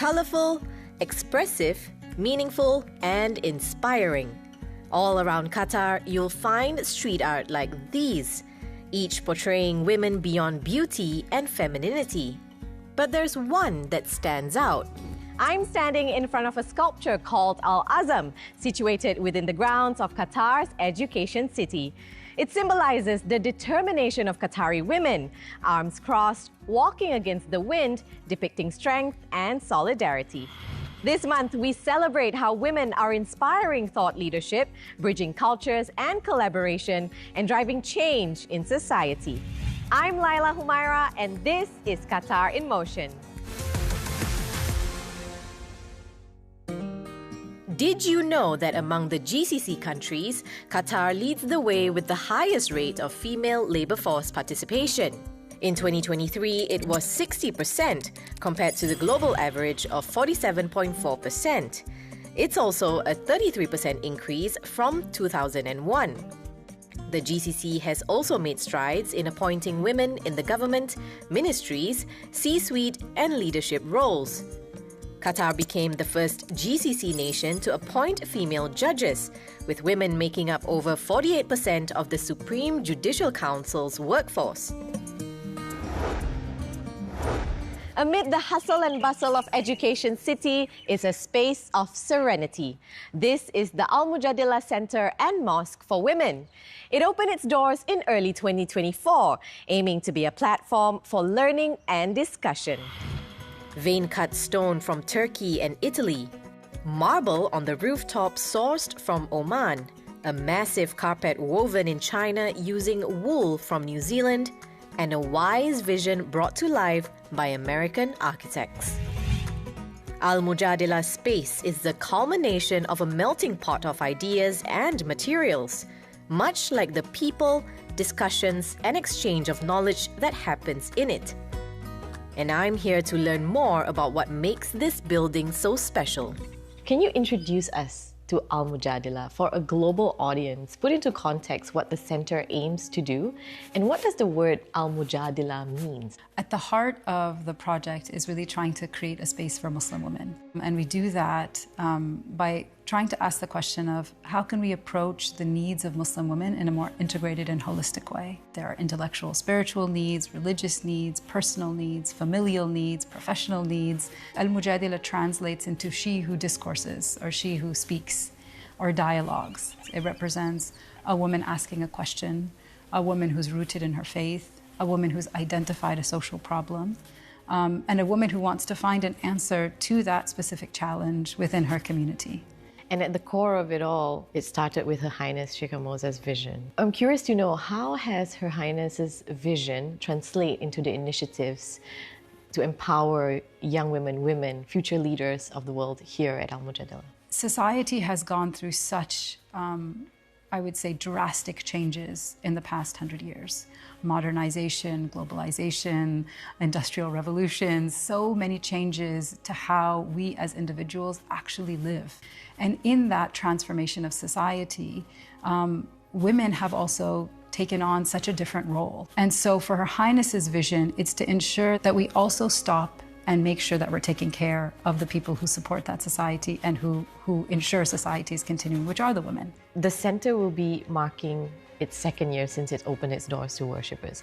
Colorful, expressive, meaningful, and inspiring. All around Qatar, you'll find street art like these, each portraying women beyond beauty and femininity. But there's one that stands out. I'm standing in front of a sculpture called Al-Azam, situated within the grounds of Qatar's Education City. It symbolizes the determination of Qatari women, arms crossed, walking against the wind, depicting strength and solidarity. This month, we celebrate how women are inspiring thought leadership, bridging cultures and collaboration, and driving change in society. I'm Laila Humaira, and this is Qatar in Motion. Did you know that among the GCC countries, Qatar leads the way with the highest rate of female labor force participation? In 2023, it was 60% compared to the global average of 47.4%. It's also a 33% increase from 2001. The GCC has also made strides in appointing women in the government, ministries, C-suite, and leadership roles. Qatar became the first GCC nation to appoint female judges, with women making up over 48% of the Supreme Judicial Council's workforce. Amid the hustle and bustle of Education City is a space of serenity. This is the Al-Mujadilah Center and Mosque for Women. It opened its doors in early 2024, aiming to be a platform for learning and discussion. Vein-cut stone from Turkey and Italy, marble on the rooftop sourced from Oman, a massive carpet woven in China using wool from New Zealand, and a wise vision brought to life by American architects. Al-Mujadilah space is the culmination of a melting pot of ideas and materials, much like the people, discussions, and exchange of knowledge that happens in it. And I'm here to learn more about what makes this building so special. Can you introduce us to Al-Mujadilah for a global audience? Put into context what the center aims to do, and what does the word Al-Mujadilah mean? At the heart of the project is really trying to create a space for Muslim women. And we do that by trying to ask the question of how can we approach the needs of Muslim women in a more integrated and holistic way. There are intellectual, spiritual needs, religious needs, personal needs, familial needs, professional needs. Al-Mujadilah translates into she who discourses, or she who speaks, or dialogues. It represents a woman asking a question, a woman who's rooted in her faith, a woman who's identified a social problem, and a woman who wants to find an answer to that specific challenge within her community. And at the core of it all, it started with Her Highness Sheikh Moza's vision. I'm curious to know, how has Her Highness's vision translate into the initiatives to empower young women, future leaders of the world here at Al-Mujadilah? Society has gone through such, I would say, drastic changes in the past 100 years. Modernization, globalization, industrial revolutions, so many changes to how we as individuals actually live. And in that transformation of society, women have also taken on such a different role. And so for Her Highness's vision, it's to ensure that we also stop and make sure that we're taking care of the people who support that society and who ensure society is continuing, which are the women. The center will be marking its second year since it opened its doors to worshippers.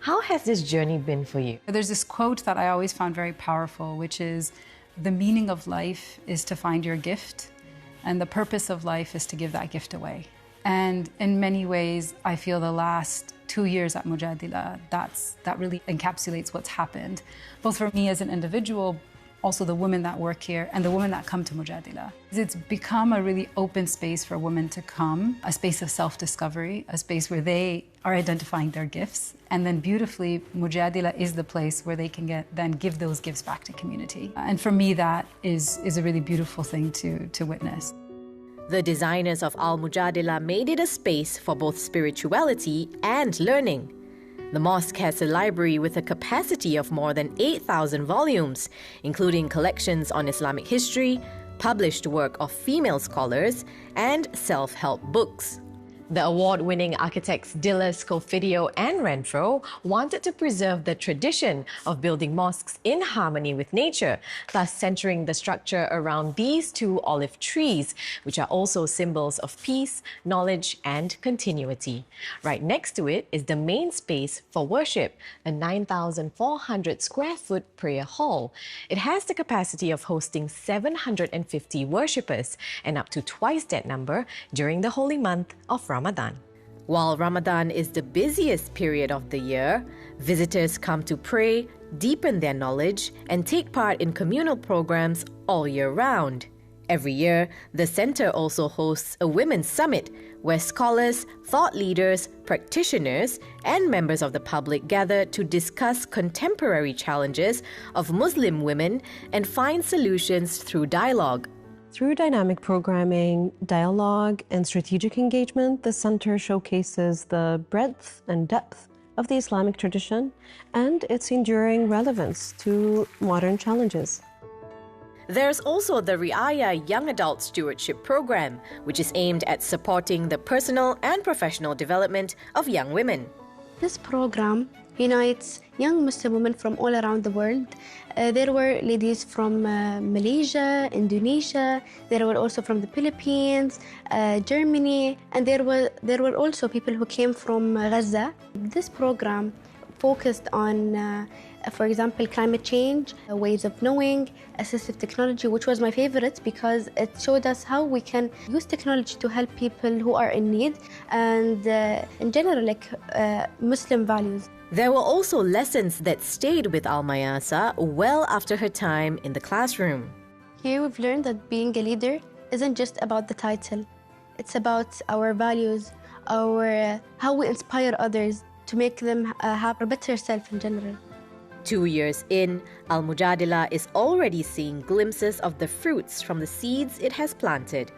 How has this journey been for you? There's this quote that I always found very powerful, which is, the meaning of life is to find your gift, and the purpose of life is to give that gift away. And in many ways, I feel the last 2 years at Mujadilah, that really encapsulates what's happened, both for me as an individual, also the women that work here, and the women that come to Mujadilah. It's become a really open space for women to come, a space of self-discovery, a space where they are identifying their gifts, and then beautifully, Mujadilah is the place where they can then give those gifts back to community. And for me, that is a really beautiful thing to witness. The designers of Al-Mujadilah made it a space for both spirituality and learning. The mosque has a library with a capacity of more than 8,000 volumes, including collections on Islamic history, published work of female scholars, and self-help books. The award-winning architects Diller, Scofidio and Renfro wanted to preserve the tradition of building mosques in harmony with nature, thus centering the structure around these two olive trees, which are also symbols of peace, knowledge and continuity. Right next to it is the main space for worship, a 9,400 square foot prayer hall. It has the capacity of hosting 750 worshippers and up to twice that number during the holy month of Ramadan. While Ramadan is the busiest period of the year, visitors come to pray, deepen their knowledge, and take part in communal programs all year round. Every year, the Center also hosts a women's summit where scholars, thought leaders, practitioners, and members of the public gather to discuss contemporary challenges of Muslim women and find solutions through dialogue. Through dynamic programming, dialogue, and strategic engagement, the Center showcases the breadth and depth of the Islamic tradition and its enduring relevance to modern challenges. There's also the Riaya Young Adult Stewardship Program, which is aimed at supporting the personal and professional development of young women. This program unites young Muslim women from all around the world. There were ladies from Malaysia, Indonesia, there were also from the Philippines, Germany, and there were also people who came from Gaza. This program focused on, for example, climate change, ways of knowing, assistive technology, which was my favorite because it showed us how we can use technology to help people who are in need and, in general, Muslim values. There were also lessons that stayed with Al-Mayasa well after her time in the classroom. Here we've learned that being a leader isn't just about the title. It's about our values, how we inspire others to make them have a better self in general. 2 years in, Al-Mujadilah is already seeing glimpses of the fruits from the seeds it has planted.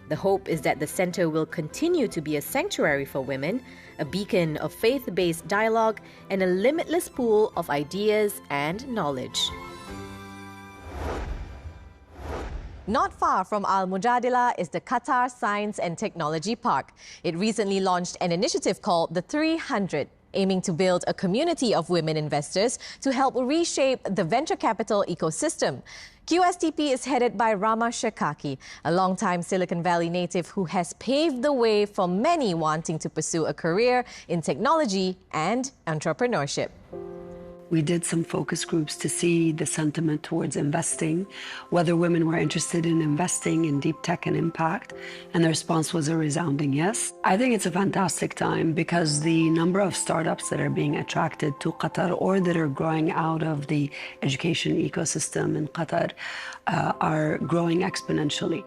The hope is that the Center will continue to be a sanctuary for women, a beacon of faith-based dialogue, and a limitless pool of ideas and knowledge. Not far from Al-Mujadilah is the Qatar Science and Technology Park. It recently launched an initiative called the 300, aiming to build a community of women investors to help reshape the venture capital ecosystem. QSTP is headed by Rama Shekaki, a longtime Silicon Valley native who has paved the way for many wanting to pursue a career in technology and entrepreneurship. We did some focus groups to see the sentiment towards investing, whether women were interested in investing in deep tech and impact, and the response was a resounding yes. I think it's a fantastic time because the number of startups that are being attracted to Qatar or that are growing out of the education ecosystem in Qatar are growing exponentially.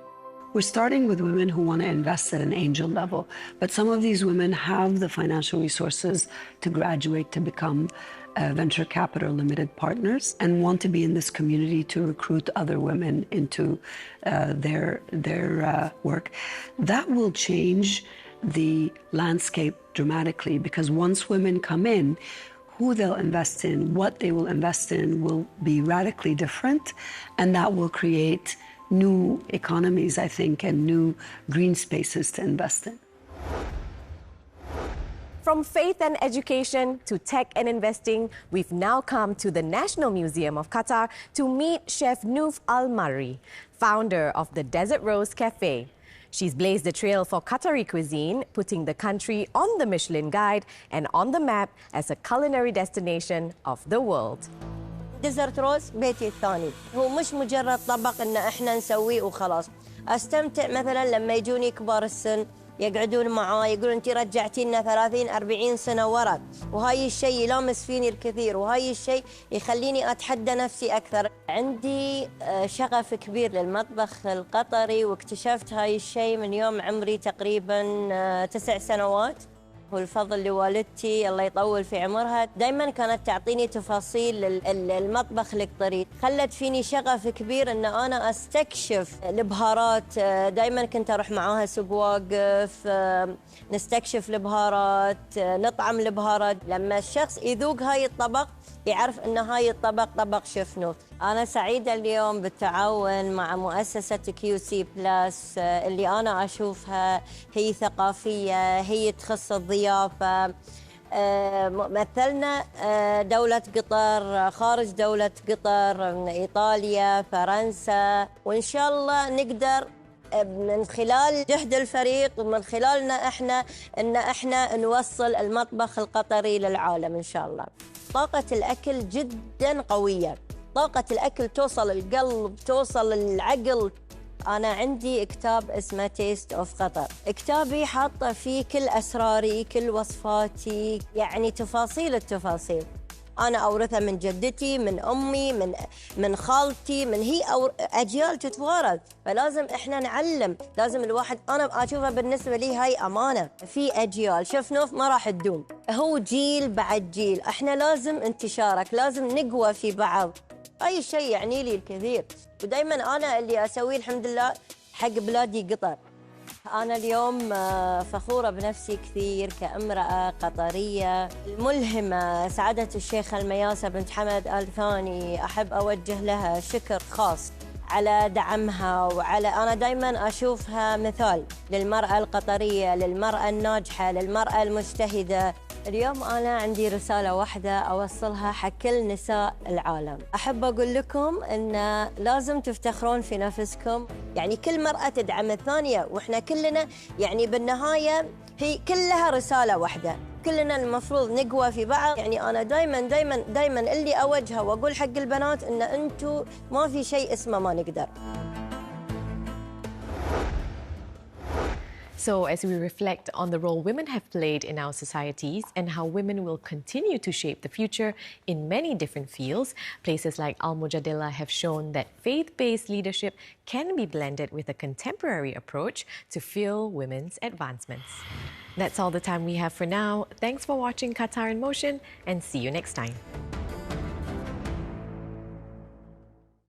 We're starting with women who want to invest at an angel level, but some of these women have the financial resources to graduate to become venture capital limited partners and want to be in this community to recruit other women into their work. That will change the landscape dramatically because once women come in, who they'll invest in, what they will invest in will be radically different, and that will create new economies, I think, and new green spaces to invest in. From faith and education to tech and investing, we've now come to the National Museum of Qatar to meet Chef Nouf Al-Marri, founder of the Desert Rose Cafe. She's blazed the trail for Qatari cuisine, putting the country on the Michelin Guide and on the map as a culinary destination of the world. ديزرت روز بيتي الثاني هو مش مجرد طبق ان احنا نسويه وخلاص استمتع مثلا لما يجوني كبار السن يقعدون معاي يقولون انت رجعتي لنا 30 40 سنه ورا وهاي الشيء يلامس فيني الكثير وهاي الشيء يخليني اتحدى نفسي اكثر عندي شغف كبير للمطبخ القطري واكتشفت هاي الشيء من يوم عمري تقريبا 9 سنوات والفضل لوالدتي الله يطول في عمرها دائما كانت تعطيني تفاصيل المطبخ القطري خلت فيني شغف كبير ان انا استكشف البهارات دائما كنت اروح معاها سوق واقف نستكشف البهارات نطعم البهارات لما الشخص يذوق هاي الطبق يعرف ان هاي الطبق طبق شيف نوف أنا سعيدة اليوم بالتعاون مع مؤسسة QC بلس اللي أنا أشوفها هي ثقافية، هي تخص الضيافة. مثلنا دولة قطر، خارج دولة قطر، من إيطاليا، فرنسا، وإن شاء الله نقدر من خلال جهد الفريق ومن خلالنا احنا نوصل المطبخ القطري للعالم ان شاء الله. طاقة الأكل جدا قوية، طاقة الأكل توصل القلب، توصل العقل. أنا عندي كتاب اسمه تيست أوف قطر، كتابي حاطة فيه كل أسراري، كل وصفاتي، يعني تفاصيل التفاصيل. أنا أورثها من جدتي، من أمي، من خالتي، من هي أو أجيال تتوارث، فلازم إحنا نعلم، لازم الواحد. أنا أشوفها بالنسبة لي هاي أمانة، في أجيال شفنوف ما راح تدوم، هو جيل بعد جيل، إحنا لازم انتشارك، لازم نقوى في بعض. أي شيء يعني لي الكثير، ودايما أنا اللي أسويه الحمد لله حق بلادي قطر. أنا اليوم فخورة بنفسي كثير كامرأة قطرية ملهمة. سعادة الشيخة المياسة بنت حمد آل ثاني أحب أوجه لها شكر خاص على دعمها، وعلى أنا دايما أشوفها مثال للمرأة القطرية، للمرأة الناجحة، للمرأة المجتهدة. اليوم أنا عندي رسالة واحدة أوصلها حق كل نساء العالم. أحب أقول لكم أن لازم تفتخرون في نفسكم، يعني كل مرأة تدعم الثانية، وإحنا كلنا يعني بالنهاية هي كلها رسالة واحدة، كلنا المفروض نقوى في بعض. يعني أنا دايما اللي أوجهه وأقول حق البنات أن أنتوا ما في شيء اسمه ما نقدر. So, as we reflect on the role women have played in our societies and how women will continue to shape the future in many different fields, places like Mujadilah have shown that faith-based leadership can be blended with a contemporary approach to fuel women's advancements. That's all the time we have for now. Thanks for watching Qatar in Motion, and see you next time.